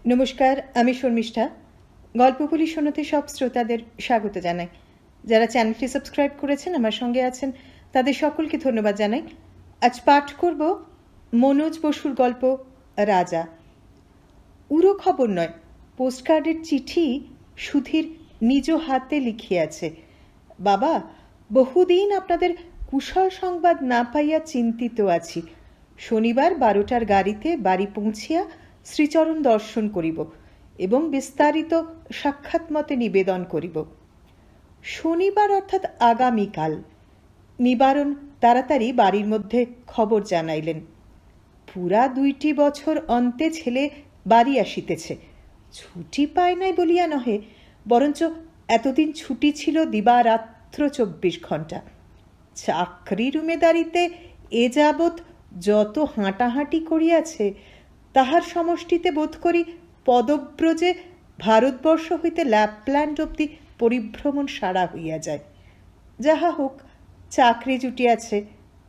নমস্কার, আমি শর্মিষ্ঠা। গল্পগুলি শোনাতে সব শ্রোতাদের স্বাগত জানাই। যারা চ্যানেলটি সাবস্ক্রাইব করেছেন, আমার সঙ্গে আছেন, তাদের সকলকে ধন্যবাদ জানাই। আজ পাঠ করব মনোজ বসুর গল্প রাজা। উড়ো খবর নয়, পোস্টকার্ডের চিঠি সুধীর নিজ হাতে লিখিয়াছে। বাবা, বহুদিন আপনাদের কুশল সংবাদ না পাইয়া চিন্তিত আছি। শনিবার 12টার গাড়িতে বাড়ি পৌঁছিয়া শ্রীচরণ দর্শন করিব এবং বিস্তারিত সাক্ষাৎ মতে নিবেদন করিব। শনিবার অর্থাৎ আগামীকাল। নিবারণ তাড়াতাড়ি বাড়ির মধ্যে খবর জানাইলেন। পুরা 2টি বছর অন্তে ছেলে বাড়ি আসিতেছে। ছুটি পায় নাই বলিয়া নহে, বরঞ্চ এতদিন ছুটি ছিল দিবারাত্র 24 ঘণ্টা। চাকরির উমেদারিতে এ যাবৎ যত হাঁটাহাঁটি করিয়াছে, তাহার সমষ্টিতে বোধ করি পদব্রজে ভারতবর্ষ হইতে ল্যাপল্যান্ড অবধি পরিভ্রমণ সারা হইয়া যায়। যাহা হোক, চাকরি জুটিয়াছে,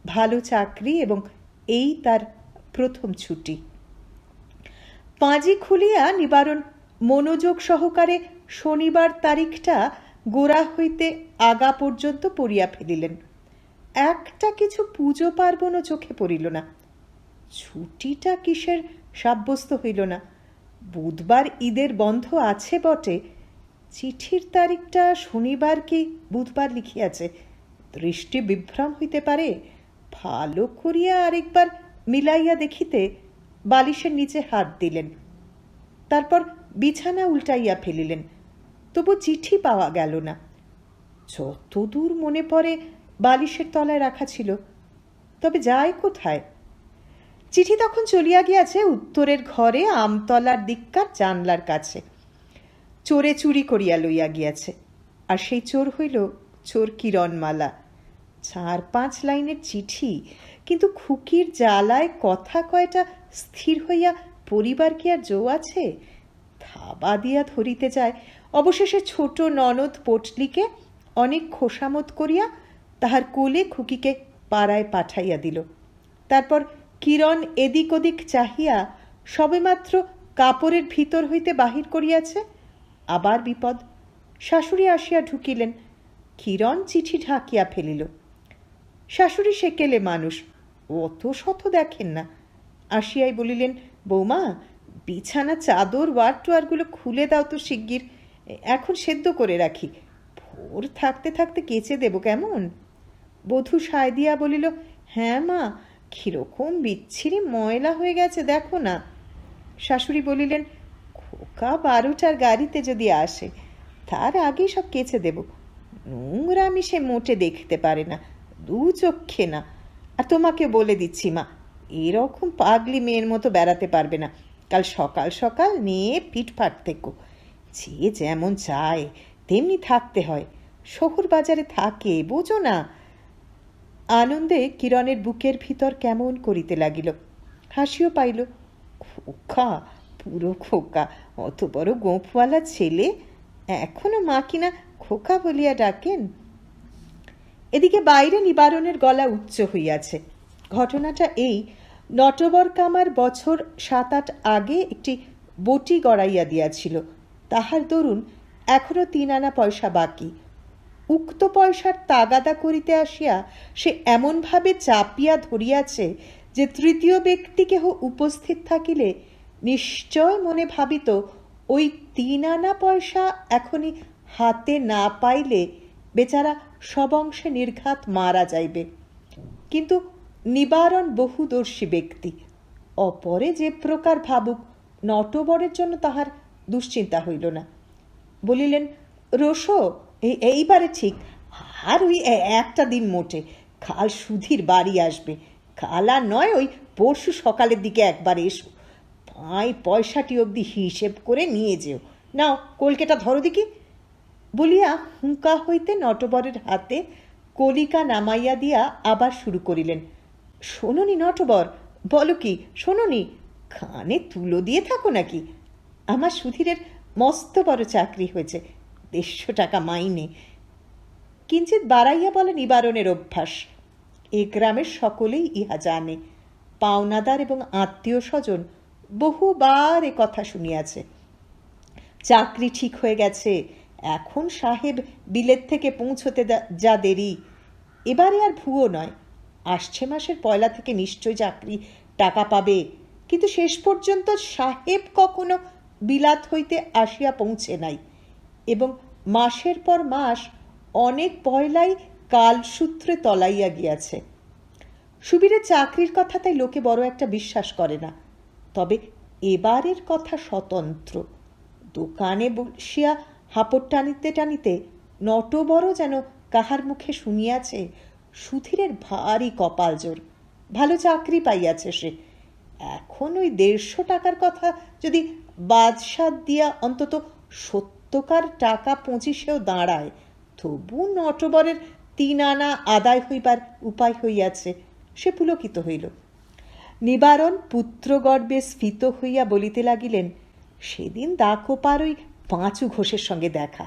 ভালো চাকরি, এবং এই তার প্রথম ছুটি। পাঁজি খুলিয়া নিবারণ মনোযোগ সহকারে শনিবার তারিখটা গোড়া হইতে আগা পর্যন্ত পড়িয়া ফেলিলেন। একটা কিছু পুজো পার্বণও চোখে পড়িল না। ছুটিটা কিসের সাব্যস্ত হইল না। বুধবার ঈদের বন্ধ আছে বটে, চিঠির তারিখটা শনিবার কি বুধবার লিখিয়াছে। দৃষ্টি বিভ্রম হইতে পারে। ভালো করিয়া আরেকবার মিলাইয়া দেখিতে বালিশের নিচে হাত দিলেন। তারপর বিছানা উল্টাইয়া ফেলিলেন। তবু চিঠি পাওয়া গেল না। যতদূর মনে পড়ে বালিশের তলায় রাখা ছিল। তবে যায় কোথায়? চিঠি তখন চলিয়া গিয়াছে উত্তরের ঘরে আমতলার দিককার জানলার কাছে। চোরে চুরি করিয়া লইয়া গিয়াছে। আর সেই চোর হইল চোর কিরণমালা। 4-5 লাইনের চিঠি, কিন্তু খুকির জ্বালায় কথা কয়টা স্থির হইয়া পরিবার কি আর জো আছে? থাবা দিয়া ধরিতে যায়। অবশেষে ছোট ননদ পটলিকে অনেক খোসামত করিয়া তাহার কোলে খুকিকে পাড়ায় পাঠাইয়া দিল। তারপর কিরণ এদিক ওদিক চাহিয়া সবেমাত্র কাপড়ের ভিতর হইতে বাহির করিয়াছে, আবার বিপদ। শাশুড়ি আসিয়া ঢুকিলেন। কিরণ চিঠি ঢাকিয়া ফেলিল। শাশুড়ি সেকেলে মানুষ, অত শত দেখেন না। আসিয়াই বলিলেন, বৌমা, বিছানা চাদর ওয়ারটোয়ারগুলো খুলে দাও তো শিগগির, এখন সেদ্ধ করে রাখি। ভোর থাকতে থাকতে কেচে দেব কেমন? বধূ সায় দিয়া বলিল, হ্যাঁ মা, কিরকম বিচ্ছিরি ময়লা হয়ে গেছে দেখো না। শাশুড়ি বলিলেন, খোকা 12টার গাড়িতে যদি আসে, তার আগে সব কেচে দেব। নোংরামি সে মোটে দেখতে পারে না, 2 চক্ষে না। আর তোমাকে বলে দিচ্ছি মা, এরকম পাগলি মেয়ের মতো বেড়াতে পারবে না। কাল সকাল সকাল নিয়ে ফিটফাট থেকো। যে যেমন চায় তেমনি থাকতে হয়। শহর বাজারে থাকে, বোঝো না। আনন্দে কিরণের বুকের ভিতর কেমন করিতে লাগিল। হাসিও পাইল। খোকা, পুরো খোকা, অত বড় গোঁফওয়ালা ছেলে, এখনো মা কিনা খোকা বলিয়া ডাকেন। এদিকে বাইরে নিবারণের গলা উচ্চ হইয়াছে। ঘটনাটা এই, নটবর কামার বছর 7-8 আগে একটি বটি গড়াইয়া দিয়াছিল। তাহার দরুন এখনো 3 আনা পয়সা বাকি। উক্ত পয়সার তাগাদা করিতে আসিয়া সে এমনভাবে চাপিয়া ধরিয়াছে যে তৃতীয় ব্যক্তি কেহ উপস্থিত থাকিলে নিশ্চয় মনে ভাবিত ওই 3 আনা পয়সা এখনই হাতে না পাইলে বেচারা সবংশে নির্ঘাত মারা যাইবে। কিন্তু নিবারণ বহুদর্শী ব্যক্তি। অপরে যে প্রকার ভাবুক, নটবরের জন্য তাহার দুশ্চিন্তা হইল না। বলিলেন, রোশো, এইবারে ঠিক। আর ওই একটা দিন মোটে, কাল সুধীর বাড়ি আসবে। কাল আর নয়, ওই পরশু সকালের দিকে একবার এসো। 5 পয়সাটি অবধি হিসেব করে নিয়ে যেও। নাও, কলকেটা ধরো দেখি। বলিয়া হুঁকা হইতে নটবরের হাতে কলিকা নামাইয়া দিয়া আবার শুরু করিলেন। শোনোনি নটবর, বলো কি, শোনোনি? কানে তুলো দিয়ে থাকো নাকি? আমার সুধীরের মস্ত বড় চাকরি হয়েছে, 150 টাকা মাইনে। কিঞ্চিত বাড়াইয়া বলে নিবারণের অভ্যাস। এ গ্রামের সকলেই ইহা জানে। পাওনাদার এবং আত্মীয় স্বজন বহুবার এ কথা শুনিয়াছে। চাকরি ঠিক হয়ে গেছে, এখন সাহেব বিলেত থেকে পৌঁছতে যা দেরি, এবারে আর ভুয়ো নয়, আসছে মাসের পয়লা থেকে নিশ্চয় চাকরি টাকা পাবে। কিন্তু শেষ পর্যন্ত সাহেব কখনো বিলাত হইতে আসিয়া পৌঁছে নাই, এবং মাসের পর মাস অনেক পয়লাই কালসূত্রে তলাইয়া গিয়াছে। সুবীরের চাকরির কথা তাই লোকে বড় একটা বিশ্বাস করে না। তবে এবারের কথা স্বতন্ত্র। দোকানে বসিয়া হাপড় টানিতে টানিতে নটবর যেন কাহার মুখে শুনিয়াছে সুধীরের ভারী কপাল জোর, ভালো চাকরি পাইয়াছে সে। এখন ওই 150 টাকার কথা যদি বাদশাদ দিয়া অন্তত 70 টাকা 25-এও দাঁড়ায়, তবু নটবরের 3 আনা আদায় হইবার উপায় হইয়াছে। সে পুলকিত হইল। নিবারণ পুত্রগর্বে স্ফীত হইয়া বলিতে লাগিলেন, সেদিন দাকোপার ওই পাঁচু ঘোষের সঙ্গে দেখা,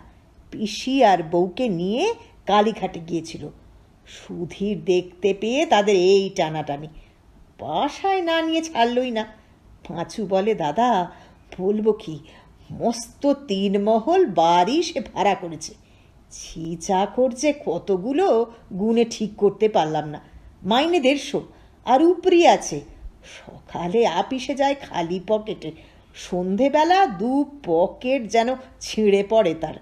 পিসি আর বউকে নিয়ে কালীঘাটে গিয়েছিল। সুধীর দেখতে পেয়ে তাদের এই টানাটানি, বাসায় না নিয়ে ছাড়লই না। পাঁচু বলে, দাদা বলবো কি, মস্ত 3 মহল বাড়ি সে ভাড়া করেছে। ছি চাকর যে কতগুলো গুণে ঠিক করতে পারলাম না। মাইনে 150, আর উপরি আছে। সকালে আপিসে যায় খালি পকেটে, সন্ধেবেলা 2 পকেট যেন ছিঁড়ে পড়ে তার।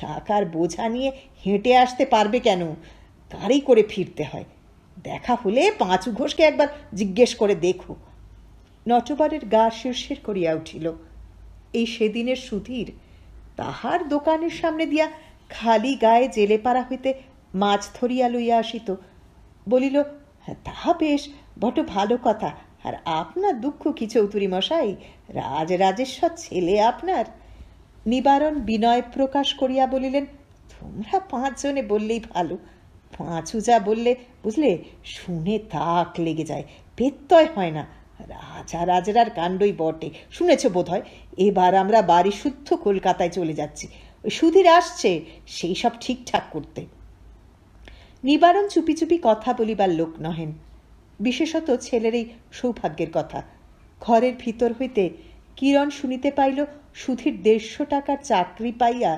টাকার বোঝা নিয়ে হেঁটে আসতে পারবে কেন, গাড়ি করে ফিরতে হয়। দেখা হলে পাঁচু ঘোষকে একবার জিজ্ঞেস করে দেখো। নটবরের গা শিরশির করিয়া উঠিল। এই সেদিনের সুধীর তাহার দোকানের সামনে দিয়া খালি গায়ে জেলেপাড়া হইতে মাছ ধরিয়া লইয়া আসিত। বলিল, তাহা বেশ, বড় ভালো কথা। আর আপনার দুঃখ কি চৌধুরী মশাই, রাজরাজেশ্বর ছেলে আপনার। নিবারণ বিনয় প্রকাশ করিয়া বলিলেন, তোমরা 5 জনে বললেই ভালো। পাঁচু যা বললে বুঝলে, শুনে তাক লেগে যায়, পেত্তয় হয় না। রাজা রাজরার কাণ্ডই বটে, শুনেছ বোধ হয়। এবার আমরা বাড়ি শুদ্ধ কলকাতায় চলে যাচ্ছি, ওই সুধীর আসছে সেই সব ঠিকঠাক করতে। নিবারণ চুপি চুপি কথা বলিবার লোক নহেন, বিশেষত ছেলের এই সৌভাগ্যের কথা। ঘরের ভিতর হইতে কিরণ শুনিতে পাইল সুধীর 150 টাকার চাকরি পাইয়া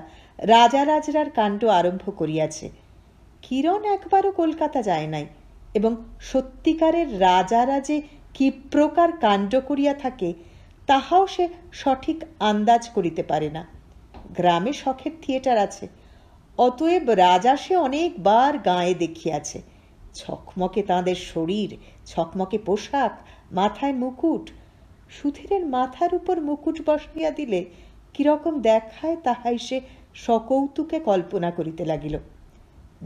রাজা রাজরার কাণ্ড আরম্ভ করিয়াছে। কিরণ একবারও কলকাতা যায় নাই, এবং সত্যিকারের রাজারা যে কি প্রকার কাণ্ড করিয়া থাকে তাহাও সে সঠিক আন্দাজ করিতে পারে না। গ্রামে শখের থিয়েটার আছে, অতএব রাজা সে অনেকবার গাঁয়ে দেখিয়াছে। ছকমকে তাঁদের শরীর, ছকমকে পোশাক, মাথায় মুকুট। সুধীরের মাথার উপর মুকুট বসাইয়া দিলে কিরকম দেখায় তাহাই সে সকৌতুকে কল্পনা করিতে লাগিল।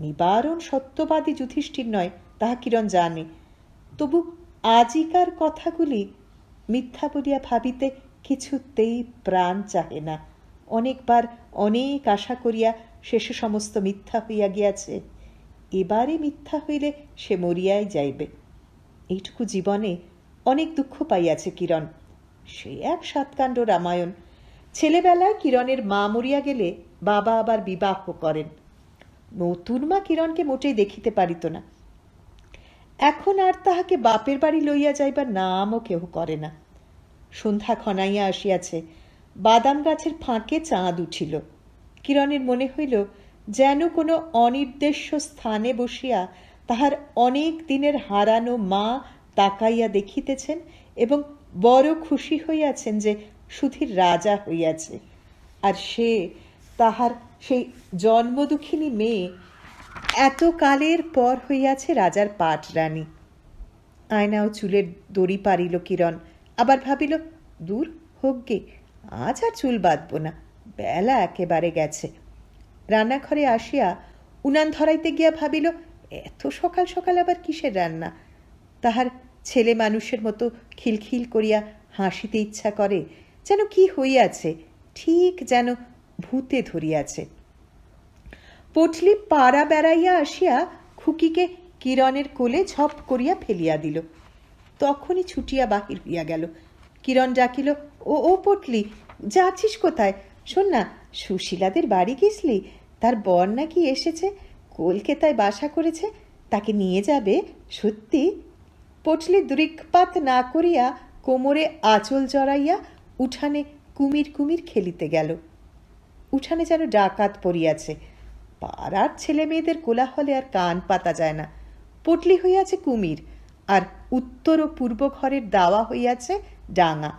নিবারণ সত্যবাদী যুধিষ্ঠির নয়, তাহা কিরণ জানে। তবু আজিকার কথাগুলি মিথ্যা বলিয়া ভাবিতে কিছুতেই প্রাণ চাহে না। অনেকবার অনেক আশা করিয়া শেষে সমস্ত মিথ্যা হইয়া গিয়াছে। এবারে মিথ্যা হইলে সে মরিয়াই যাইবে। এইটুকু জীবনে অনেক দুঃখ পাইয়াছে কিরণ। সে এক 7 কাণ্ড রামায়ণ। ছেলেবেলায় কিরণের মা মরিয়া গেলে বাবা আবার বিবাহ করেন। নতুন মা কিরণকে মোটেই দেখিতে পারিত না। এখন আর তাহাকে বাপের বাড়ি লইয়া যাইবার নামও কেহ করে না। সন্ধ্যা খনাইয়া আসিয়াছে, বাদাম গাছের ফাঁকে চাঁদ উঠিল। কিরণের মনে হইল যেন কোনো অনির্দেশ্য স্থানে বসিয়া তাহার অনেক দিনের হারানো মা তাকাইয়া দেখিতেছেন, এবং বড় খুশি হইয়াছেন যে সুধীর রাজা হইয়াছে, আর সে তাহার সেই জন্মদুঃখিনী মেয়ে এত কালের পর হইয়াছে রাজার পাট রানী। আয়না ও চুলের দড়ি পারিল কিরণ, আবার ভাবিল, দূর হোক গে, আজ আর চুল বাঁধব না, বেলা একেবারে গেছে। রান্নাঘরে আসিয়া উনান ধরাইতে গিয়া ভাবিল, এত সকাল সকাল আবার কিসের রান্না। তাহার ছেলে মানুষের মতো খিলখিল করিয়া হাসিতে ইচ্ছা করে, যেন কি হইয়াছে, ঠিক যেন ভূতে ধরিয়াছে। পটলি পাড়া বেড়াইয়া আসিয়া খুকিকে কিরণের কোলে ঝপ করিয়া ফেলিয়া দিল। তখনই ছুটিয়া বাহির হইয়া গেল। কিরণ ডাকিল, ও ও পটলি, যাচ্ছিস কোথায়? শোন না, সুশীলাদের বাড়ি গেছলি? তার বর নাকি এসেছে, কলকাতায় বাসা করেছে, তাকে নিয়ে যাবে সত্যি? পটলি দৃকপাত না করিয়া কোমরে আঁচল জড়াইয়া উঠানে কুমির কুমির খেলিতে গেল। উঠানে যেন ডাকাত পড়িয়াছে। পাড়ার ছেলে মেয়েদের কোলাহলে আর কান পাতা যায় না। পটলি হইয়াছে কুমির, আর উত্তর ও পূর্ব ঘরের দাওয়া হইয়াছে ডাঙা।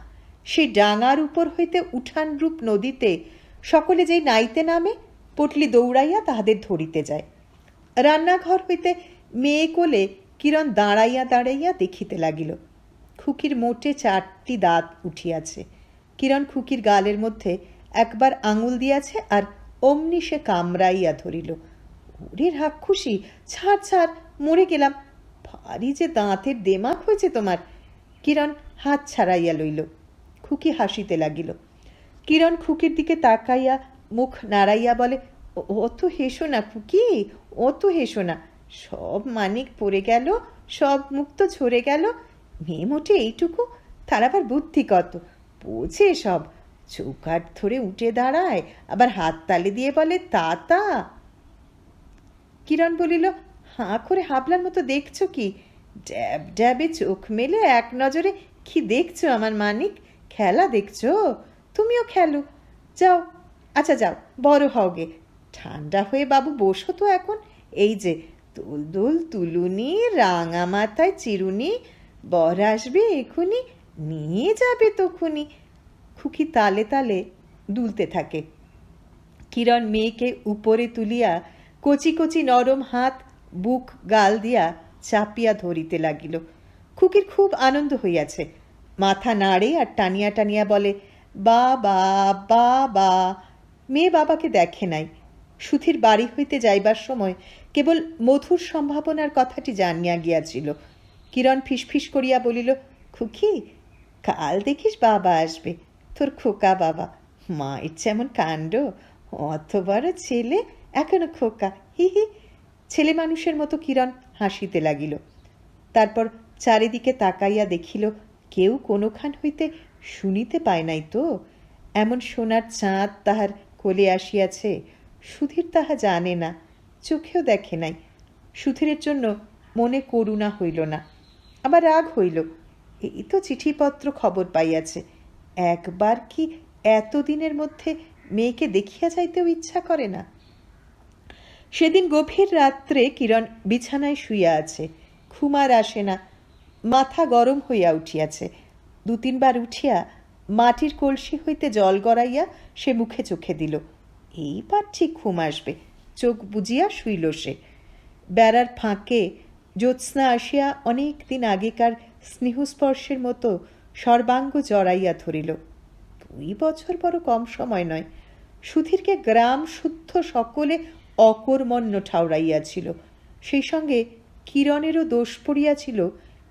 সেই ডাঙার উপর হইতে উঠানরূপ নদীতে সকলে যেই নাইতে নামে, পটলি দৌড়াইয়া তাহাদের ধরিতে যায়। রান্নাঘর হইতে মেয়ে কোলে কিরণ দাঁড়াইয়া দাঁড়াইয়া দেখিতে লাগিল। খুকির মোটে 4টি দাঁত উঠিয়াছে। কিরণ খুকির গালের মধ্যে একবার আঙুল দিয়াছে, আর অমনি সে কামড়াইয়া ধরিল। ওরে রাক্ষসী, ছাড় ছাড়, মরে গেলাম। ভারী যে দাঁতের দেমাক হয়েছে তোমার। কিরণ হাত ছাড়াইয়া লইল। খুকি হাসিতে লাগিল। কিরণ খুকির দিকে তাকাইয়া মুখ নাড়াইয়া বলে, অত হেসো না খুকি, অত হেসো না। সব মানিক পড়ে গেল, সব মুক্ত ঝরে গেল। মেয়ে মোটে এইটুকু, তার আবার বুদ্ধি কত, বোঝে সব। চৌকাঠ ধরে উঠে দাঁড়ায়, আবার হাত তালি দিয়ে বলে তাতা। কিরণ বলিল, হাঁ করে হাবলার মতো দেখছো কি? ড্যাব ড্যাবে চোখ মেলে এক নজরে কি দেখছো আমার মানিক? খেলা দেখছো? তুমিও খেলো, যাও। আচ্ছা যাও, বড় হওগে। ঠান্ডা হয়ে বাবু বসো তো এখন। এই যে দুল দুল তুলুনি, রাঙা মাথায় চিরুনি, বর আসবে এখুনি, নিয়ে যাবে তখুনি। খুকি তালে তালে দুলতে থাকে। কিরণ মেয়েকে উপরে তুলিয়া কচি কচি নরম হাত বুক গাল দিয়া চাপিয়া ধরিতে লাগিল। খুকির খুব আনন্দ হইয়াছে। মাথা নাড়ে আর টানিয়া টানিয়া বলে, বাবা বাবা। মেয়ে বাবাকে দেখে নাই। সুধীর বাড়ি হইতে যাইবার সময় কেবল মধুর সম্ভাবনার কথাটি জানিয়া গিয়াছিল। কিরণ ফিসফিস করিয়া বলিল, খুকি, কাল দেখিস বাবা আসবে, তোর খোকা বাবা। মায়ের যেমন কাণ্ড, অত বড় ছেলে এখনো খোকা, হি হি। ছেলে মানুষের মতো কিরণ হাসিতে লাগিল। তারপর চারিদিকে তাকাইয়া দেখিল কেউ কোনোখান হইতে শুনিতে পায় নাই তো। এমন সোনার চাঁদ তাহার কোলে আসিয়াছে, সুধীর তাহা জানে না, চোখেও দেখে নাই। সুধীরের জন্য মনে করুণা হইল না, আবার রাগ হইল। এই তো চিঠিপত্র খবর পাইয়াছে, একবার কি এতদিনের মধ্যে মেয়েকে দেখিয়া যাইতেও ইচ্ছা করে না? সেদিন গভীর রাত্রে কিরণ বিছানায় শুইয়া আছে, ঘুম আর আসে না। মাথা গরম হইয়া উঠিয়াছে। 2-3 বার উঠিয়া মাটির কলসি হইতে জল গড়াইয়া সে মুখে চোখে দিল। এইবার ঠিক ঘুম আসবে। চোখ বুজিয়া শুইল সে। বেড়ার ফাঁকে জ্যোৎস্না আসিয়া অনেক দিন আগেকার স্নেহস্পর্শের মতো সর্বাঙ্গ জড়াইয়া ধরিল। 2 বছর বড় কম সময় নয়। সুধীরকে গ্রাম শুদ্ধ সকলে অকর্মণ্য ঠাউরাইয়াছিল। সেই সঙ্গে কিরণেরও দোষ পড়িয়াছিল,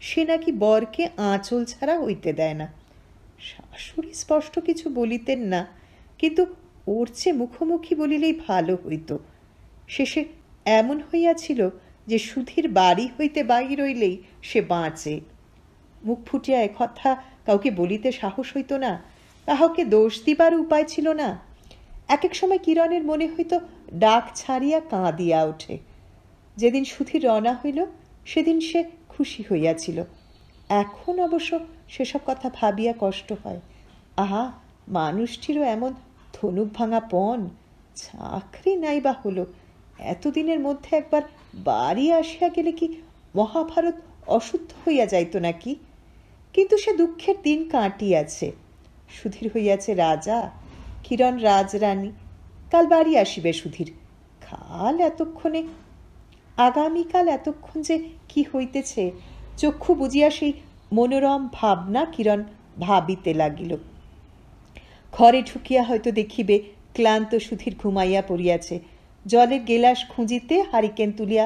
সে নাকি বরকে আঁচল ছাড়া হইতে দেয় না। শাশুড়ি স্পষ্ট কিছু বলিতেন না, কিন্তু ওর চেয়ে মুখোমুখি বলিলেই ভালো হইত। শেষে এমন হইয়াছিল যে সুধীর বাড়ি হইতে বাহির হইলেই সে বাঁচে। মুখ ফুটিয়া একথা কাউকে বলিতে সাহস হইত না, কাহাকে দোষ দিবার উপায় ছিল না। এক এক সময় কিরণের মনে হইত ডাক ছাড়িয়া কাঁদিয়া ওঠে। যেদিন সুধীর রওনা হইল সেদিন সে খুশি হইয়াছিল। এখন অবশ্য সেসব কথা ভাবিয়া কষ্ট হয়। আহা, মানুষটিরও এমন ধনুক ভাঙা পণ। চাকরি নাই বা হলো, এতদিনের মধ্যে একবার বাড়ি আসিয়া গেলে কি মহাভারত অশুদ্ধ হইয়া যাইত নাকি? কিন্তু সে দুঃখের দিন কাটিয়াছে। সুধীর হইয়াছে রাজা, কিরণ রাজরানী। কাল বাড়ি আসিবে সুধীর। কাল এতক্ষণে, আগামীকাল এতক্ষণ যে কি হইতেছে, চক্ষু বুঝিয়া সেই মনোরম ভাবনা কিরণ ভাবিতে লাগিল। ঘরে ঢুকিয়া হয়তো দেখিবে ক্লান্ত সুধীর ঘুমাইয়া পড়িয়াছে। জলের গেলাস খুঁজিতে হারিকেন তুলিয়া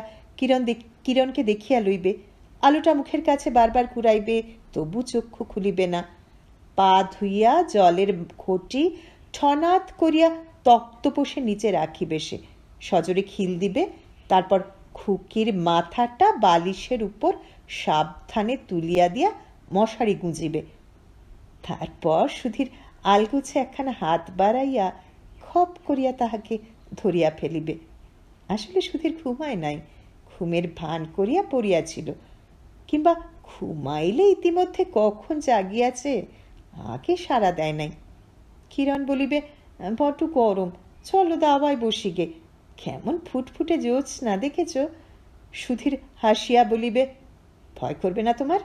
কিরণকে দেখিয়া লইবে। আলোটা মুখের কাছে বারবার ঘুরাইবে, তবু চক্ষু খুলিবে না। পা ধুইয়া জলের ঘটি ঠনাত করিয়া তক্তপোষে নিচে রাখিবে সে। সজোরে খিল দিবে, তারপর খুকির মাথাটা বালিশের উপর সাবধানে তুলিয়া দিয়া মশারি গুঁজিবে। তারপর সুধীর আলগোছে একখানা হাত বাড়াইয়া খপ করিয়া তাহাকে ধরিয়া ফেলিবে। আসলে সুধীর ঘুমায় নাই, ঘুমের ভান করিয়া পড়িয়াছিল, কিংবা ঘুমাইলে ইতিমধ্যে কখন জাগিয়াছে, আগে সাড়া দেয় নাই। কিরণ বলিবে, বড্ড গরম, চলো দাওয়ায় বসি গে, কেমন ফুটফুটে জ্যোৎস্না দেখেছ। সুধীর হাসিয়া বলিবে, ভয় করবে না তোমার?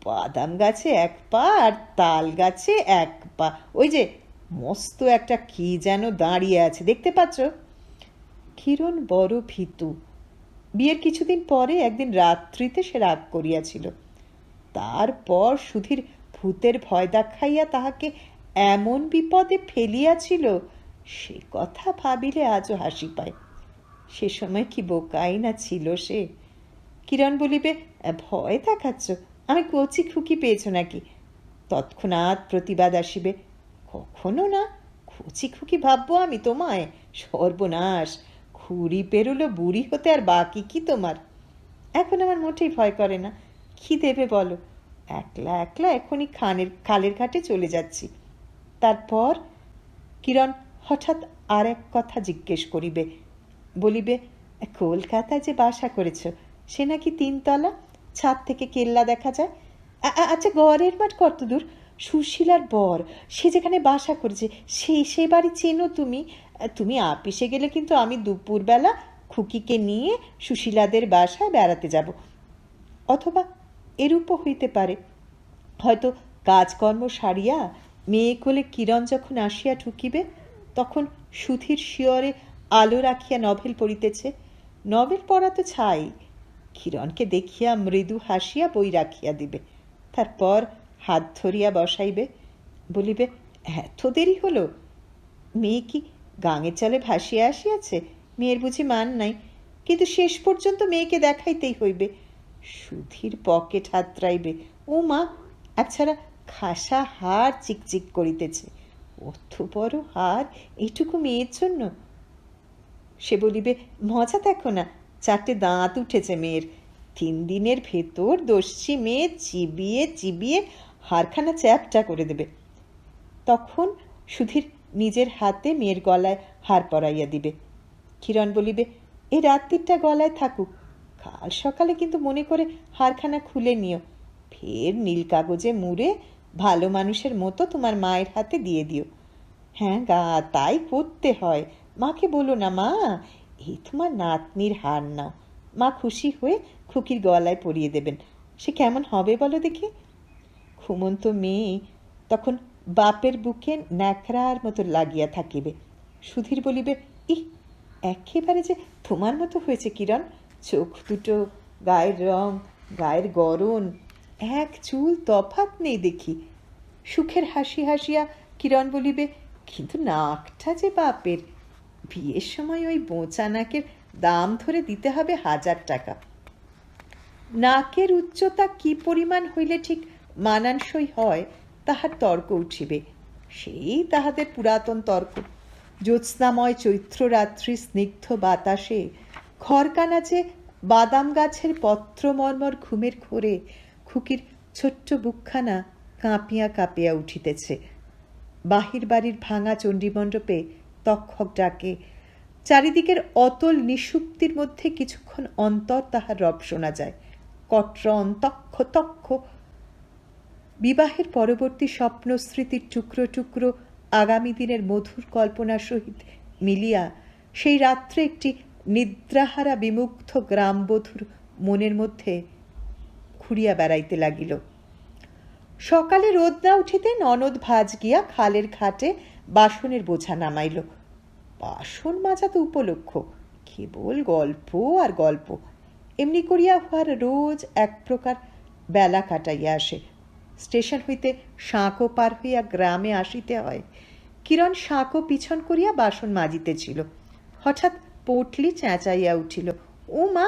বাদাম গাছে এক পা আর তাল গাছে এক পা, ওই যে মস্ত একটা কি যেন দাঁড়িয়ে আছে, দেখতে পাচ্ছ? কিরণ বড় ভীতু। বিয়ের কিছুদিন পরে একদিন রাত্রিতে সে রাগ করিয়াছিল। তারপর সুধীর ভূতের ভয় দেখাইয়া তাহাকে এমন বিপদে ফেলিয়াছিল, সে কথা ভাবিলে আজও হাসি পায়। সে সময় কি বোকাই না ছিল সে। কিরণ বলিবে, ভয় দেখাচ্ছ, আমি কচি খুকি পেয়েছ নাকি? তৎক্ষণাৎ প্রতিবাদ আসিবে, কখনো না, কচি খুকি ভাববো আমি তোমায়? সর্বনাশ, খুঁড়ি পেরুলো বুড়ি হতে আর বাকি কি তোমার? এখন আমার মোটেই ভয় করে না। কি দেবে বলো? একলা একলা এখনই খালের ঘাটে চলে যাচ্ছি। তারপর কিরণ হঠাৎ আর এক কথা জিজ্ঞেস করিবে, বলিবে, কলকাতায় যে বাসা করেছ সে নাকি 3 তলা, ছাদ থেকে কেল্লা দেখা যায়। আচ্ছা, ঘরের মাঠ কত দূর? সুশীলার বর সে যেখানে বাসা করেছে সেই বাড়ি চেনো তুমি? তুমি আপিসে গেলে কিন্তু আমি দুপুরবেলা খুকিকে নিয়ে সুশীলাদের বাসায় বেড়াতে যাব। অথবা এরূপও হইতে পারে, হয়তো কাজকর্ম সারিয়া মেয়ে কোলে কিরণ যখন আসিয়া ঢুকিবে, তখন সুধীর শিয়রে আলো রাখিয়া নভেল পড়িতেছে। নভেল পড়া তো ছাই, কিরণকে দেখিয়া মৃদু হাসিয়া বই রাখিয়া দিবে। তারপর হাত ধরিয়া বসাইবে, বলিবে, এত দেরি হলো? মেয়ে কি গাঙের চলে ভাসিয়া আসিয়াছে? মেয়ের বুঝি মান নাই? কিন্তু শেষ পর্যন্ত মেয়েকে দেখাইতেই হইবে। সুধীর পকেট হাতড়াইবে, ও মা, একছাড়া খাসা হার চিকচিক করিতেছে, অত বড় হার এইটুকু মেয়ের জন্য? সে বলিবে, মজা দেখো না, 4টে দাঁত উঠেছে মেয়ের। 3 দিনের ভেতর দস্যি মেয়ে চিবিয়ে চিবিয়ে হারখানা চ্যাপটা করে দেবে। তখন সুধীর নিজের হাতে মেয়ের গলায় হার পরাইয়া দিবে। কিরণ বলিবে, এই রাত্রিটা গলায় থাকুক, কাল সকালে কিন্তু মনে করে হারখানা খুলে নিও, ফের নীল কাগজে মুড়ে ভালো মানুষের মতো তোমার মায়ের হাতে দিয়ে দিও। হ্যাঁ গা, তাই করতে হয়। মাকে বলো না, মা এই তোমার নাতনির হার নাও। মা খুশি হয়ে খুকির গলায় পরিয়ে দেবেন। সে কেমন হবে বলো দেখি? ঘুমন্ত মেয়ে তখন বাপের বুকে ন্যাকড়ার মতো লাগিয়া থাকিবে। সুধীর বলিবে, ইহ, একেবারে যে তোমার মতো হয়েছে কিরণ, চোখ দুটো, গায়ের রং, গায়ের গড়ন, এক চুল তফাৎ নেই দেখি। সুখের হাসি হাসিয়া কিরণ বলিবে, কিন্তু নাকটা যে বাপের, বিয়ের সময় ওই বোঁচা নাকের দাম ধরে দিতে হবে 1000 টাকা। নাকের উচ্চতা কি পরিমাণ হইলে ঠিক মানানসই হয় তাহার তর্ক উঠিবে, সেই তাহাদের পুরাতন তর্ক। জ্যোৎস্নাময় চৈত্ররাত্রি স্নিগ্ধ বাতাসে খড়কানাচে বাদাম গাছের পত্রমর্মর ঘুমের ঘোরে খুকির ছোট্ট বুকখানা কাঁপিয়া কাঁপিয়া উঠিতেছে। বাহির বাড়ির ভাঙা চণ্ডীমণ্ডপে তক্ষক ডাকে, চারিদিকের অতল নিষুপ্তির মধ্যে কিছুক্ষণ অন্তর তাহার রব শোনা যায়, কট্রন তক্ষ তক্ষ। বিবাহের পরবর্তী স্বপ্ন স্মৃতির টুকরো টুকরো আগামী দিনের মধুর কল্পনার সহিত মিলিয়া সেই রাত্রে একটি নিদ্রাহারা বিমুগ্ধ গ্রামবধূর মনের মধ্যে ঘুরিয়া বেড়াইতে লাগিল। সকালে রোদ না উঠিতে ননদ ভাজ গিয়া খালের ঘাটে বাসনের বোঝা নামাইল। বাসন মাজা তো উপলক্ষ, কেবল গল্প আর গল্প, এমনি করিয়া উহার রোজ এক প্রকার বেলা কাটাইয়া আসে। স্টেশন হইতে সাঁকো পার হইয়া গ্রামে আসিতে হয়। কিরণ সাঁকো পিছন করিয়া বাসন মাজিতেছিল, হঠাৎ পটলি চেঁচাইয়া উঠিল, ও মা,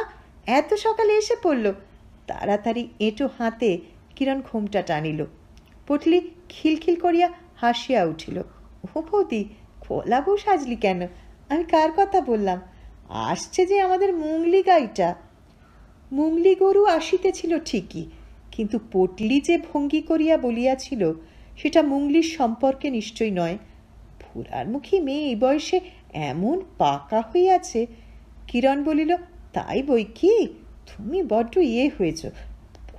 এত সকালে এসে পড়ল। তাড়াতাড়ি এঁটো হাতে কিরণ ঘুমটা টানিল। পটলি খিলখিল করিয়া হাসিয়া উঠিল, ও বৌদি, খোলা বউ সাজলি কেন? আমি কার কথা বললাম? আসছে যে আমাদের মুংলি গাইটা। মুংলি গরু আসিতেছিল ঠিকই, কিন্তু পটলি যে ভঙ্গি করিয়া বলিয়াছিল সেটা মুংলির সম্পর্কে নিশ্চয় নয়। ফুরারমুখী মেয়ে এই বয়সে এমন পাকা হইয়াছে। কিরণ বলিল, তাই বই কি, তুমি বড্ড হয়েছ,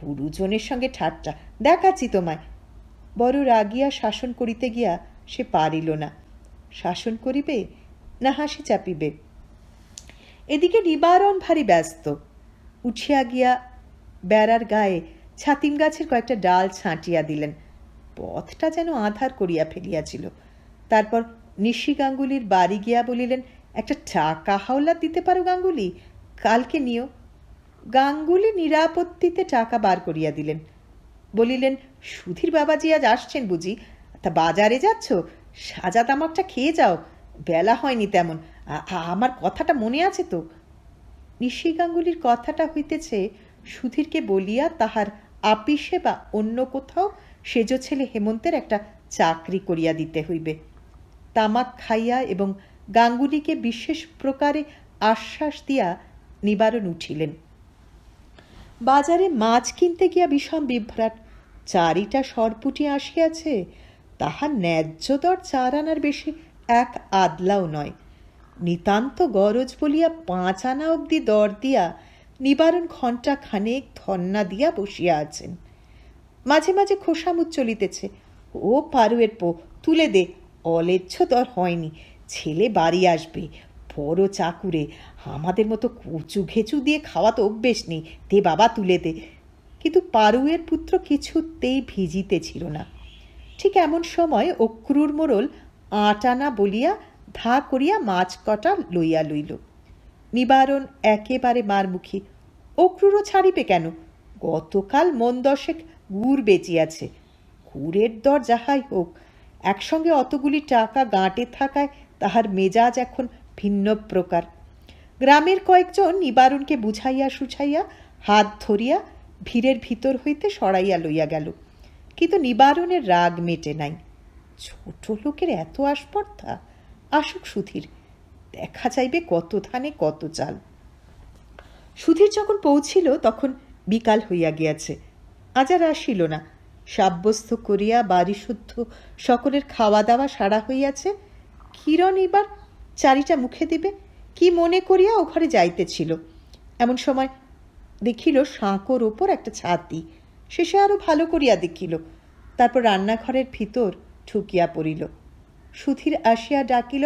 গুরুজনের সঙ্গে ঠাট্টা, দেখাচ্ছি তোমায়। বড় রাগিয়া শাসন করিতে গিয়া সে পারিল না। শাসন করিবে না হাসি চাপিবে? এদিকে নিবারণ ভারী ব্যস্ত। উঠিয়া গিয়া বেড়ার গায়ে ছাতিম গাছের কয়েকটা ডাল ছাঁটিয়া দিলেন। পথটা যেন আঁধার করিয়া ফেলিয়াছিল। তারপর নিশি গাঙ্গুলির বাড়ি গিয়া বলিলেন, একটা টাকা হাওলাত দিতে পারো গাঙ্গুলি, কালকে নিও। গাঙ্গুলি নিরাপত্তিতে টাকা বার করিয়া দিলেন। বলিলেন, সুধীর বাবাজি আজ আসছেন বুঝি? তা বাজারে যাচ্ছ? সাজা তামাকটা খেয়ে যাও, বেলা হয়নি তেমন। আমার কথাটা মনে আছে তো? নিশি গাঙ্গুলির কথাটা হইতেছে সুধীরকে বলিয়া তাহার আপিসে বা অন্য কোথাও সেজ ছেলে হেমন্তের একটা চাকরি করিয়া দিতে হইবে। তামাক খাইয়া এবং গাঙ্গুলিকে বিশেষ প্রকারে আশ্বাস দিয়া নিবারণ উঠিলেন। বাজারে মাছ কিনতে গিয়া বিষম বিভ্রাট। চারিটা সরপুটি আসিয়াছে, তাহার ন্যায্য দর 4 আনার বেশি এক আদলাও নয়। নিতান্ত গরজ বলিয়া 5 আনা অবধি দর দিয়া নিবারণ ঘণ্টা খানেক ধন্না দিয়া বসিয়া আছেন। মাঝে মাঝে খোসামুচ চলিতেছে, ও পারুয়ের পো, তুলে দে, অলেচ্ছ দর হয়নি, ছেলে বাড়ি আসবে, বড় চাকুরে, আমাদের মতো কচু ঘেঁচু দিয়ে খাওয়া তো অভ্যেস নেই, দে বাবা তুলে দে। কিন্তু পারুয়ের পুত্র কিছুতেই ভিজিতে ছিল না। ঠিক এমন সময় অক্রুর মোড়ল 8 আনা বলিয়া ধা করিয়া মাছ কটা লইয়া লইল। নিবারণ একেবারে মারমুখী। অক্রুরও ছাড়িবে কেন? গতকাল 10 গুড় বেচিয়াছে। গুড়ের দর যাহাই হোক, একসঙ্গে অতগুলি টাকা গাঁটে থাকায় তাহার মেজাজ এখন ভিন্ন প্রকার। গ্রামের কয়েকজন নিবারণকে বুঝাইয়া সুঝাইয়া হাত ধরিয়া ভিড়ের ভিতর হইতে সরাইয়া লইয়া গেল। কিন্তু নিবারণের রাগ মেটে নাই। ছোট লোকের এত আস্পর্ধা! আসুক সুধীর, দেখা যাইবে কত ধানে কত চাল। সুধীর যখন পৌঁছিল তখন বিকাল হইয়া গিয়াছে। আজ আর আসিল না। সাব্যস্ত করিয়া বাড়ি শুদ্ধ সকলের খাওয়া দাওয়া সারা হইয়াছে। কিরণ এবার চারিটা মুখে দিবে কি মনে করিয়া ও ঘরে যাইতেছিল। এমন সময় দেখিল সাঁকোর ওপর একটা ছাতি। শেষে আরো ভালো করিয়া দেখিল। তারপর রান্নাঘরের ভিতর ঠুকিয়া পড়িল। সুধীর আসিয়া ডাকিল,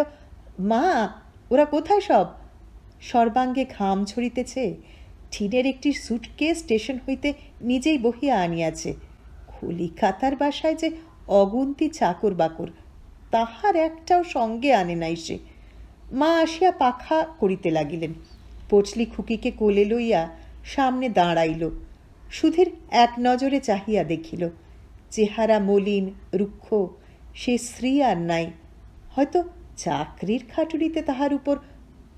মা, ওরা কোথায় সব? সর্বাঙ্গে ঘাম ঝরিতেছে। টিনের একটি সুটকেস স্টেশন হইতে নিজেই বহিয়া আনিয়াছে। কলিকাতার বাসায় যে অগুন্তি চাকর বাকর, তাহার একটাও সঙ্গে আনে নাই সে। মা আসিয়া পাখা করিতে লাগিলেন। পচলি খুকিকে কোলে লইয়া সামনে দাঁড়াইল। সুধীর এক নজরে চাহিয়া দেখিল। চেহারা মলিন রুক্ষ, সে স্ত্রী আর নাই। হয়তো চাকরির খাটুরিতে তাহার উপর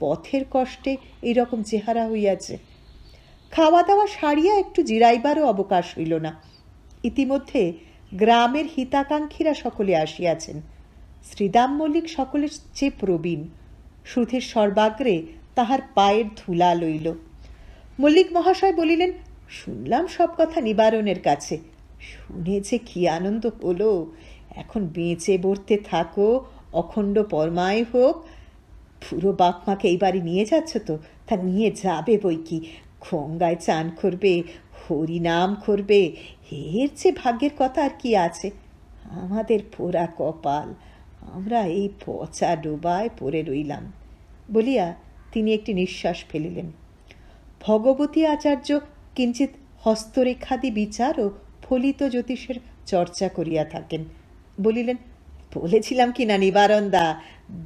পথের কষ্টে এইরকম চেহারা হইয়াছে। খাওয়া দাওয়া সারিয়া একটু জিরাইবারও অবকাশ হইল না। ইতিমধ্যে গ্রামের হিতাকাঙ্ক্ষীরা সকলে আসিয়াছেন। শ্রীদাম মল্লিক সকলের চেয়ে প্রবীণ। সুধীর সর্বাগ্রে তাহার পায়ের ধুলা লইল। মল্লিক মহাশয় বলিলেন, শুনলাম সব কথা নিবারণের কাছে। শুনে যে কি আনন্দ হলো। এখন বেঁচে বর্তে থাকো, অখণ্ড পরমায় হোক। পুরো বাপ মাকে এই বাড়ি নিয়ে যাচ্ছ তো? তা নিয়ে যাবে বই কি। গঙ্গায় চান করবে, হরিনাম করবে, এর চেয়ে ভাগ্যের কথা আর কি আছে? আমাদের পোড়া কপাল, আমরা এই পচা ডোবায় পড়ে রইলাম বলিয়া তিনি একটি নিঃশ্বাস ফেলিলেন। ভগবতী আচার্য কিঞ্চিৎ হস্তরেখাদি বিচার ও ফলিত জ্যোতিষের চর্চা করিয়া থাকেন। বলিলেন, বলেছিলাম কি না নিবারণ দা,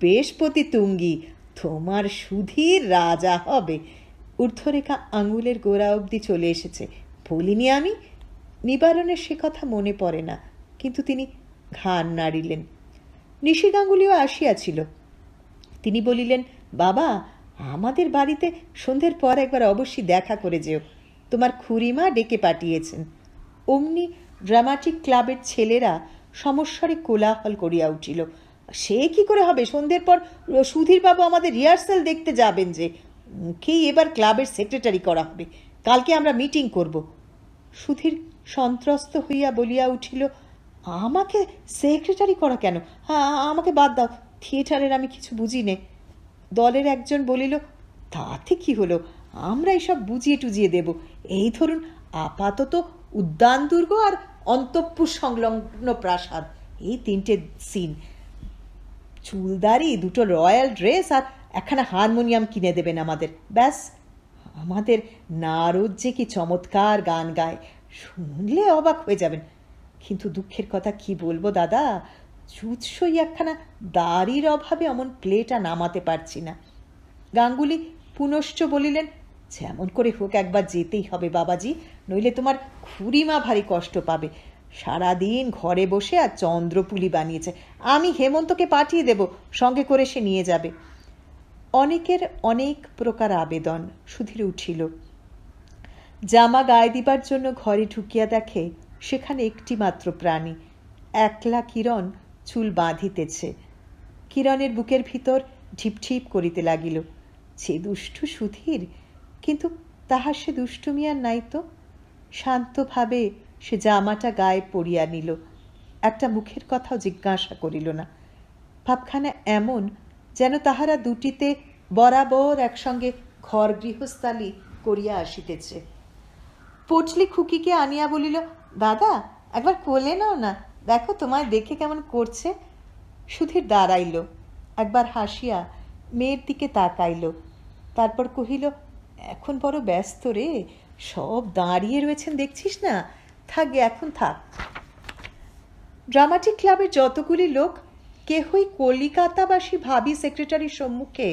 বৃহস্পতি তুঙ্গি, তোমার সুধীর রাজা হবে। ঊর্ধ্বরেখা আঙুলের গোড়া অবধি চলে এসেছে, বলিনি আমি? নিবারণের সে কথা মনে পড়ে না, কিন্তু তিনি ঘাড় নাড়িলেন। নিশি গাঙ্গুলিও আসিয়াছিল। তিনি বলিলেন, বাবা, আমাদের বাড়িতে সন্ধ্যের পর একবার অবশ্যই দেখা করে যেও, তোমার খুড়িমা ডেকে পাঠিয়েছেন। অমনি ড্রামাটিক ক্লাবের ছেলেরা সমস্বরে কোলাহল করিয়া উঠিল। সে কি করে হবে? সন্ধ্যের পর সুধীরবাবু আমাদের রিহার্সাল দেখতে যাবেন যে, ওকেই এবার ক্লাবের সেক্রেটারি করা হবে। কালকে আমরা মিটিং করব। সুধীর সন্ত্রস্ত হইয়া বলিয়া উঠিল, আমাকে সেক্রেটারি করা কেন? আমাকে বাদ দাও, থিয়েটারের আমি কিছু বুঝি নে। দলের একজন বলিল, তাতে কি হলো, আমরা এসব বুঝিয়ে টুজিয়ে দেব। এই ধরুন, আপাতত উদ্যান দুর্গ আর অন্তঃপুর সংলগ্ন প্রাসাদ, এই তিনটে সিন। চুলদারি, দুটো রয়্যাল ড্রেস আর একখানা হারমোনিয়াম কিনে দেবেন আমাদের, ব্যাস। আমাদের নারদ যে কি চমৎকার গান গায়, শুনলে অবাক হয়ে যাবেন। কিন্তু দুঃখের কথা কি বলবো দাদা, চুৎসই একখানা দাড়ির অভাবে অমন প্লেটা নামাতে পারছি না। গাঙ্গুলি পুনশ্চ বলিলেন, যেমন করে হোক একবার যেতেই হবে বাবাজি, নইলে তোমার খুড়িমা ভারী কষ্ট পাবে। সারাদিন ঘরে বসে আর চন্দ্রপুলি বানিয়েছে। আমি হেমন্তকে পাঠিয়ে দেব, সঙ্গে করে সে নিয়ে যাবে। অনেকের অনেক প্রকার আবেদন। সুধীর উঠিল, জামা গায়ে দিবার জন্য ঘরে ঢুকিয়া দেখে সেখানে একটি মাত্র প্রাণী, একলা কিরণ চুল বাঁধিতেছে। কিরণের বুকের ভিতর ঢিপঢিপ করিতে লাগিল। যে দুষ্টু সুধীর, কিন্তু তাহার সে দুষ্টুমি আর নাই তো। শান্তভাবে সে জামাটা গায়ে পরিয়া নিল, একটা মুখের কথাও জিজ্ঞাসা করিল না। ভাবখানা এমন যেন তাহারা দুটিতে বরাবর একসঙ্গে ঘর গৃহস্থালি করিয়া আসিতেছে। পটলি খুকিকে আনিয়া বলিল, দাদা একবার কোলে নাও না, দেখো তোমায় দেখে কেমন করছে। সুধীর দাঁড়াইল, একবার হাসিয়া মেয়ের দিকে তাকাইল, তারপর কহিল, এখন বড় ব্যস্ত রে, সব দাঁড়িয়ে রয়েছেন দেখছিস না, থাকবে এখন থাক। ড্রামাটিক ক্লাবের যতগুলি লোক কেহই কলিকাতাবাসী ভাবি সেক্রেটারির সম্মুখে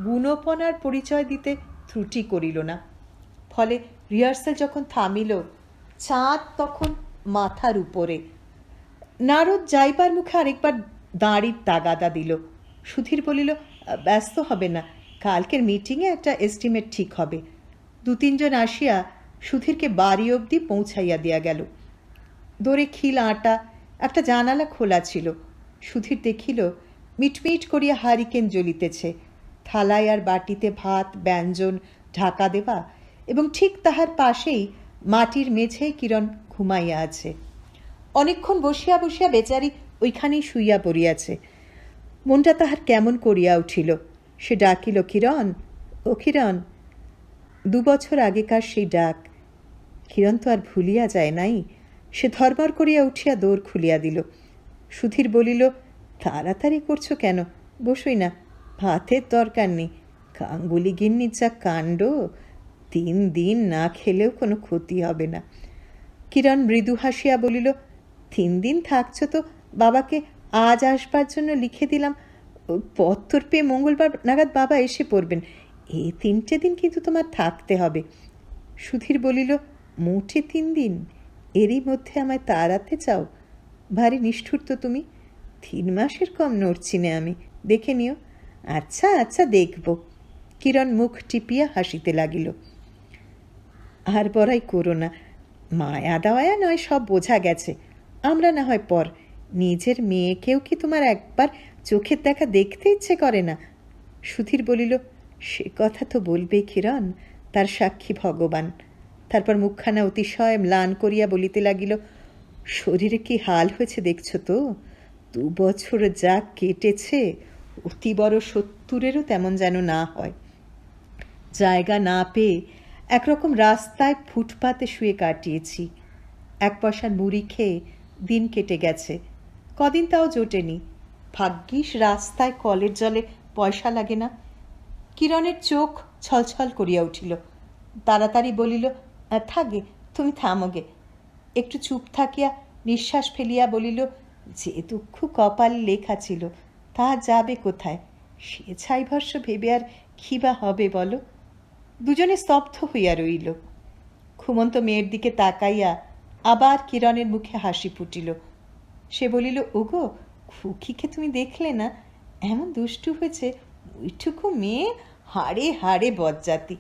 গুণপনার পরিচয় দিতে ত্রুটি করিল না। ফলে রিহার্সাল যখন থামিল, চাঁদ তখন মাথার উপরে। নারদ যাইবার মুখে আরেকবার দাঁড়ির তাগাদা দিল। সুধীর বলিল, ব্যস্ত হবে না, কালকের মিটিংয়ে একটা এস্টিমেট ঠিক হবে। দু তিনজন আসিয়া সুধীরকে বাড়ি অবধি পৌঁছাইয়া দিয়া গেল। দোরে খিল আটা, একটা জানালা খোলা ছিল। সুধীর দেখিল মিটমিট করিয়া হারিকেন জ্বলিতেছে, থালায় আর বাটিতে ভাত ব্যঞ্জন ঢাকা দেওয়া, এবং ঠিক তাহার পাশেই মাটির মেঝেই কিরণ ঘুমাইয়া আছে। অনেকক্ষণ বসিয়া বসিয়া বেচারি ওইখানেই শুইয়া পড়িয়াছে। মনটা তাহার কেমন করিয়া উঠিল। সে ডাকিল, কিরণ, ও কিরণ। 2 বছর আগেকার সেই ডাক। কিরণ তো আর ভুলিয়া যায় নাই। সে ধরমর করিয়া উঠিয়া দৌড় খুলিয়া দিল। সুধীর বলিল, তাড়াতাড়ি করছো কেন, বসই না, ভাতের দরকার নেই। গাঙ্গুলি গিন্নির যা কাণ্ড, 3 দিন না খেলেও কোনো ক্ষতি হবে না। কিরণ মৃদু হাসিয়া বলিল, 3 দিন থাকছ তো বাবাকে আজ আসবার জন্য লিখে দিলাম, পত্তর পেয়ে মঙ্গলবার নাগাদ বাবা এসে পড়বেন। এই 3টে দিন কিন্তু তোমার থাকতে হবে। সুধীর বলিল, মোটে 3 দিন? এরই মধ্যে আমায় তাড়াতে চাও? ভারী নিষ্ঠুর তো তুমি। 3 মাসের কম নড়ছি না আমি, দেখে নিও। আচ্ছা আচ্ছা, দেখব। কিরণ মুখ টিপিয়া হাসিতে লাগিল। আর বড়াই করো না, মায়া দাওয়া নয়, সব বোঝা গেছে। আমরা না হয় পর, নিজের মেয়েকেও কি তোমার একবার চোখের দেখা দেখতে ইচ্ছে করে না? সুধীর বলিল, সে কথা তো বলবেই কিরণ, তার সাক্ষী ভগবান। তারপর মুখখানা অতিশয় ম্লান করিয়া বলিতে লাগিল, শরীরে কি হাল হয়েছে দেখছ তো? 2 বছর যা কেটেছে, অতি বড় 70-এরও তেমন যেন না হয়। জায়গা না পেয়ে একরকম রাস্তায় ফুটপাতে শুয়ে কাটিয়েছি। 1 পয়সার মুড়ি খেয়ে দিন কেটে গেছে। কদিন তাও জোটেনি। ভাগ্যিস রাস্তায় কলের জলে পয়সা লাগে না। কিরণের চোখ ছলছল করিয়া উঠিল। তাড়াতাড়ি বলিল, থাগে, তুমি থামোগে। একটু চুপ থাকিয়া নিঃশ্বাস ফেলিয়া বলিল, যে দুঃখ কপাল লেখা ছিল তা যাবে কোথায়? সে ছাইভস্য ভেবে আর কি বা হবে বলো? দুজনে স্তব্ধ হইয়া রইল। ঘুমন্ত মেয়ের দিকে তাকাইয়া আবার কিরণের মুখে হাসি ফুটিল। সে বলিল, ওগো, খুকিকে তুমি দেখলে না? এমন দুষ্টু হয়েছে, ওইটুকু মেয়ে, হাড়ে হাড়ে বজ্জাতি।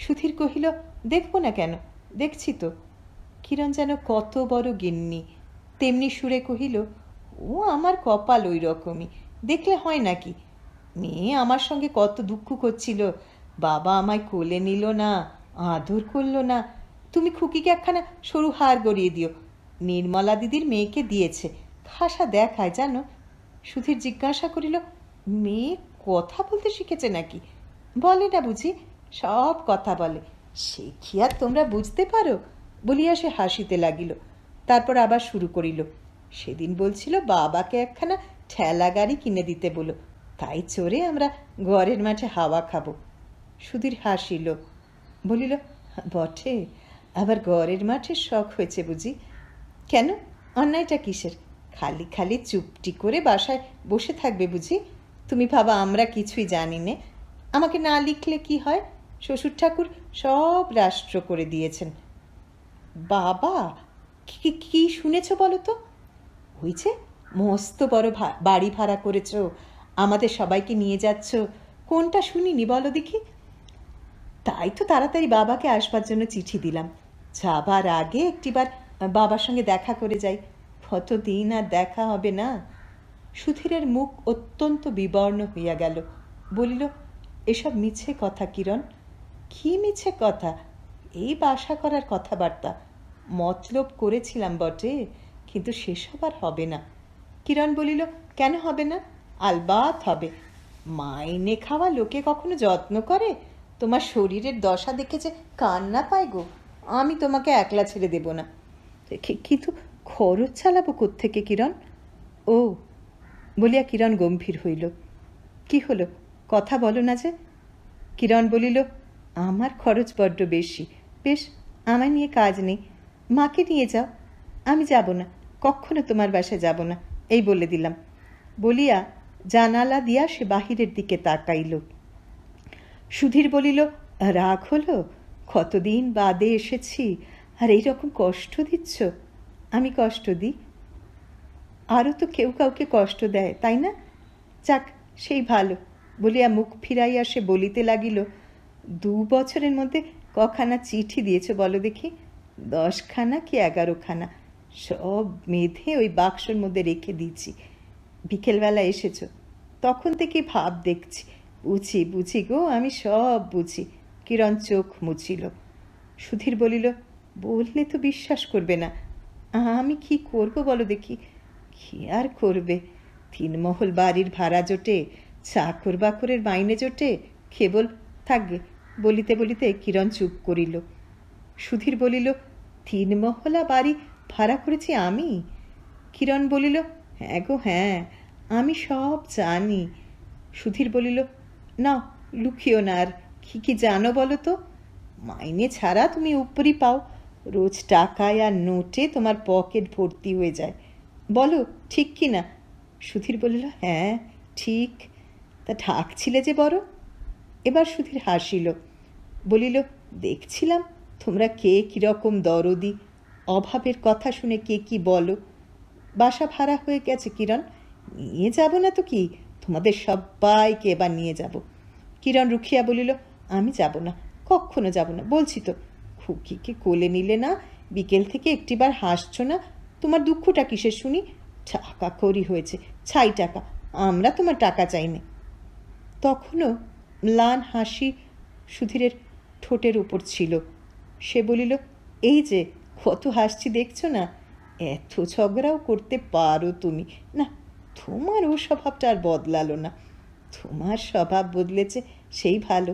সুধীর কহিল, দেখব না কেন, দেখছি তো। কিরণ যেন কত বড় গিন্নি, তেমনি সুরে কহিল, ও আমার কপাল ওই রকমই, দেখলে হয় নাকি? মেয়ে আমার সঙ্গে কত দুঃখ করছিল, বাবা আমায় কোলে নিল না, আদর করল না। তুমি খুকিকে একখানা সরু হার গড়িয়ে দিও, নির্মলা দিদির মেয়েকে দিয়েছে, খাসা দেখায় জানো। সুধীর জিজ্ঞাসা করিল, মেয়ে কথা বলতে শিখেছে নাকি? বলে না বুঝি? সব কথা বলে। সে কি আর তোমরা বুঝতে পারো? বলিয়া সে হাসিতে লাগিল। তারপর আবার শুরু করিল, সেদিন বলছিল বাবাকে একখানা ঠেলা গাড়ি কিনে দিতে বলো, তাই চড়ে আমরা ঘরের মাঠে হাওয়া খাবো। সুধীর হাসিল, বলিল, বটে, আবার ঘরের মাঠের শখ হয়েছে বুঝি? কেন, অন্যায়টা কিসের? খালি খালি চুপটি করে বাসায় বসে থাকবে বুঝি? তুমি ভাবা আমরা কিছুই জানি নে? আমাকে না লিখলে কি হয়? শ্বশুর ঠাকুর সব রাষ্ট্র করে দিয়েছেন। বাবা, কি শুনেছ বলো তো? হয়েছে, মস্ত বড় বাড়ি ভাড়া করেছ, আমাদের সবাইকে নিয়ে যাচ্ছ, কোনটা শুনিনি বলো দেখি? তাই তো তাড়াতাড়ি বাবাকে আসবার জন্য চিঠি দিলাম, যাবার আগে একটিবার বাবার সঙ্গে দেখা করে যাই। কতদিন আর দেখা হবে না। সুধীরের মুখ অত্যন্ত বিবর্ণ হইয়া গেল। বলিল, এসব মিছে কথা কিরণ। কি মিছে কথা? এই বাসা করার কথাবার্তা। মতলব করেছিলাম বটে, কিন্তু সেসব আর হবে না। কিরণ বলিল, কেন হবে না? আলবাত হবে। মাইনে খাওয়া লোকে কখনো যত্ন করে? তোমার শরীরের দশা দেখে যে কান্না পায় গো। আমি তোমাকে একলা ছেড়ে দেব না। কিন্তু খরচ চালাবো কোত্থেকে কিরণ? ও বলিয়া কিরণ গম্ভীর হইল। কি হলো, কথা বলো না যে? কিরণ বলিল, আমার খরচ বড্ড বেশি। বেশ, আমায় নিয়ে কাজ নেই, মাকে নিয়ে যাও। আমি যাব না, কখনো তোমার বাসায় যাব না, এই বলে দিলাম। বলিয়া জানালা দিয়া সে বাহিরের দিকে তাকাইল। সুধীর বলিল, রাগ হলো? কতদিন বাদে এসেছি, আর এইরকম কষ্ট দিচ্ছ? আমি কষ্ট দিই? আরও তো কেউ কাউকে কষ্ট দেয়, তাই না? যাক, সেই ভালো। বলিয়া মুখ ফিরাইয়া সে বলিতে লাগিল, 2 বছরের মধ্যে কখানা চিঠি দিয়েছ বলো দেখি? 10খানা কি 11খানা? সব মেধে ওই বাক্সর মধ্যে রেখে দিয়েছি। বিকেলবেলা এসেছ, তখন থেকে ভাব দেখছি। বুঝি বুঝি গো, আমি সব বুঝি। কিরণ চোখ মুছিল। সুধীর বলিল, বললে তো বিশ্বাস করবে না। আমি কি করব বলো দেখি? কি আর করবে? 3 মহল বাড়ির ভাড়া জোটে, চাকর বাকরের মাইনে জোটে, কেবল থাকবে। বলিতে বলিতে কিরণ চুপ করিল। সুধীর বলিল, 3 মহলা বাড়ি ভাড়া করেছি আমি? কিরণ বলিল, হ্যাঁ গো হ্যাঁ, আমি সব জানি। সুধীর বলিল, না লুকিও না। আর কি জানো বলো তো? মাইনে ছাড়া তুমি উপরি পাও, রোজ টাকায় আর নোটে তোমার পকেট ভর্তি হয়ে যায়। বলো ঠিক কি না? সুধীর বলিল, হ্যাঁ ঠিক। তা ঢাকছিলে যে বড়? এবার সুধীর হাসিল। বলিল, দেখছিলাম তোমরা কে কীরকম দরদি, অভাবের কথা শুনে কে কি বলো। বাসা ভাড়া হয়ে গেছে কিরণ, নিয়ে যাব না তো কি, তোমাদের সবাইকে এবার নিয়ে যাব। কিরণ রুখিয়া বলিল, আমি যাব না, কখনো যাব না, বলছি তো। খুকিকে কোলে নিলে না, বিকেল থেকে একটিবার হাসছ না। তোমার দুঃখটা কিসের শুনি? টাকা করি হয়েছে, ছাই টাকা, আমরা তোমার টাকা চাই না। তখনও ম্লান হাসি সুধীরের ঠোঁটের উপর ছিল। সে বলিল, এই যে কত হাসছি দেখছো না, এত ঝগড়াও করতে পারো তুমি। না, তোমার ও স্বভাবটা আর বদলালো না। তোমার স্বভাব বদলেছে, সেই ভালো।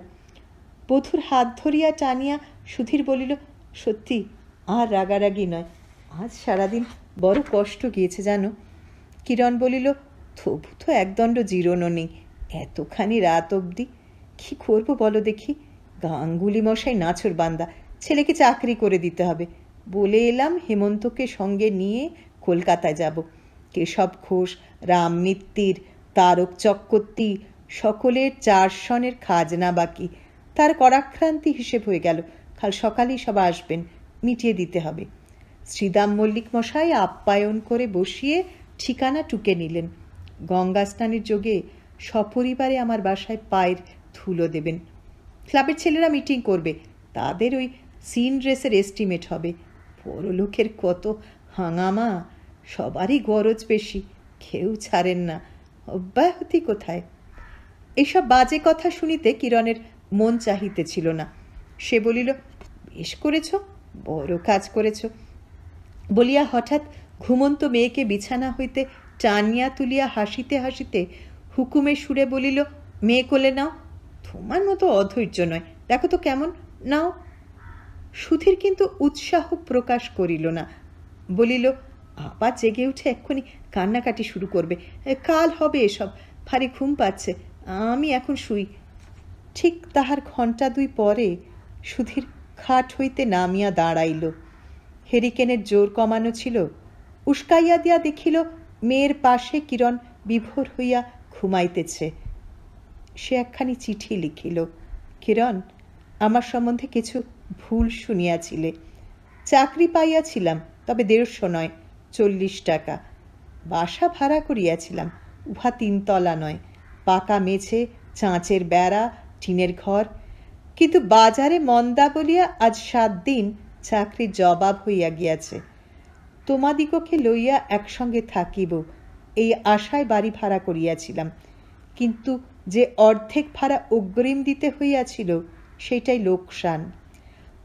বধূর হাত ধরিয়া টানিয়া সুধীর বলিল, সত্যি আর রাগারাগি নয়, আজ সারাদিন বড় কষ্ট গিয়েছে জানো। কিরণ বলিল, তবু তো একদণ্ড জিরোনো নেই, এতখানি রাত অবধি। কী করবো বলো দেখি? গাঙ্গুলি মশাই নাছর বান্দা, ছেলেকে চাকরি করে দিতে হবে। বলে এলাম হেমন্তকে সঙ্গে নিয়ে কলকাতায় যাব। কেশব ঘোষ, রাম মিত্তির, তারক চক্রবর্তী সকলের 4 সনের খাজনা বাকি। তার করাক্রান্তি হিসেব হয়ে গেল, কাল সকালেই সব আসবেন, মিটিয়ে দিতে হবে। শ্রীদাম মল্লিক মশাই আপ্যায়ন করে বসিয়ে ঠিকানা টুকে নিলেন। গঙ্গা স্নানের যোগে সপরিবারে আমার বাসায় পায়ের ধুলো দেবেন। ক্লাবের ছেলেরা মিটিং করবে, তাদের ওই সিন ড্রেসের এস্টিমেট হবে। বড়লোকের কত হাঙামা, সবারই গরজ বেশি, কেউ ছাড়েন না, অব্যাহতি কোথায়? এইসব বাজে কথা শুনিতে কিরণের মন চাহিতেছিল না। সে বলিল, বেশ করেছ, বড় কাজ করেছ। বলিয়া হঠাৎ ঘুমন্ত মেয়েকে বিছানা হইতে টানিয়া তুলিয়া হাসিতে হাসিতে হুকুমে সুরে বলিল, মেয়ে কোলে নাও। তোমার মতো অধৈর্য নয়, দেখো তো কেমন, নাও। সুধীর কিন্তু উৎসাহ প্রকাশ করিল না, বলিল, আবার জেগে উঠে এক্ষুনি কান্নাকাটি শুরু করবে, কাল হবে এসব, ভারী ঘুম পাচ্ছে, আমি এখন শুই। ঠিক তাহার ঘণ্টা 2 পরে সুধীর খাট হইতে নামিয়া দাঁড়াইল। হেরিকেনের জোর কমানো ছিল। উস্কাইয়া দিয়া দেখিল মেয়ের পাশে কিরণ বিভোর হইয়া ঘুমাইতেছে। সে একখানি চিঠি লিখিল। কিরণ, আমার সম্বন্ধে কিছু ভুল শুনিয়াছিলে। চাকরি পাইয়াছিলাম, তবে 150 নয়, 40 টাকা। বাসা ভাড়া করিয়াছিলাম, উহা 3 তলা নয়, পাকা মেঝে, চাঁচের বেড়া, টিনের ঘর। কিন্তু বাজারে মন্দা বলিয়া আজ 7 দিন চাকরির জবাব হইয়া গিয়াছে। তোমাদিগকে লইয়া একসঙ্গে থাকিব, এই আশায় বাড়ি ভাড়া করিয়াছিলাম, কিন্তু যে অর্ধেক ভাড়া অগ্রিম দিতে হইয়াছিল সেইটাই লোকসান।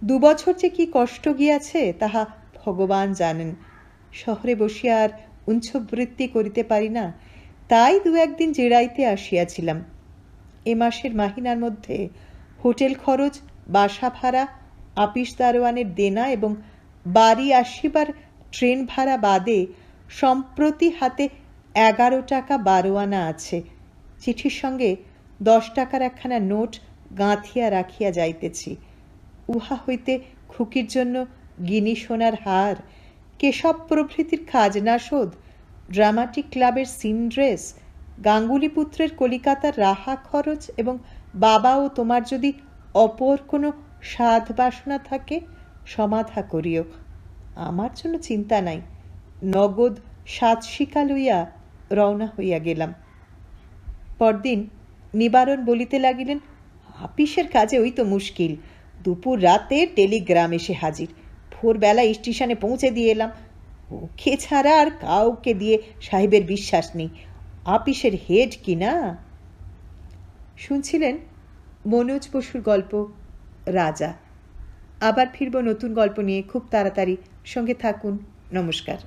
2 বছর যে কি কষ্ট গিয়াছে তাহা ভগবান জানেন। শহরে বসিয়া আর উঞ্ছবৃত্তি করিতে পারি না, তাই 2-1 দিন জেরাইতে আসিয়াছিলাম। এ মাসের মাহিনার মধ্যে হোটেল খরচ, বাসা ভাড়া, আপিস দারোয়ানের দেনা এবং বাড়ি আসিবার ট্রেন ভাড়া বাদে সম্প্রতি হাতে 11 টাকা 12 আনা আছে। চিঠির সঙ্গে 10 টাকার একখানা নোট গাঁথিয়া রাখিয়া যাইতেছি। উহা হইতে খুকির জন্য গিনি সোনার হার, কেশব প্রভৃতির খাজনা শোধ, ড্রামাটিক ক্লাবের সিন ড্রেস, গাঙ্গুলি পুত্রের কলিকাতার রাহা খরচ এবং বাবা ও তোমার যদি অপর কোনো সাধ বাসনা থাকে সমাধা করিও। আমার জন্য চিন্তা নাই। নগদ 7 শিকা লইয়া রওনা হইয়া গেলাম। পরদিন নিবারণ বলিতে লাগিলেন, আপিসের কাজে ওই তো মুশকিল, দুপুর রাতে টেলিগ্রাম এসে হাজির, ভোরবেলা স্টেশনে পৌঁছে দিয়ে এলাম। ওকে ছাড়া আর কাউকে দিয়ে সাহেবের বিশ্বাস নেই, আপিসের হেড কি না। শুনছিলেন মনোজ বসুর গল্প রাজা। আবার ফিরব নতুন গল্প নিয়ে খুব তাড়াতাড়ি। সঙ্গে থাকুন। নমস্কার।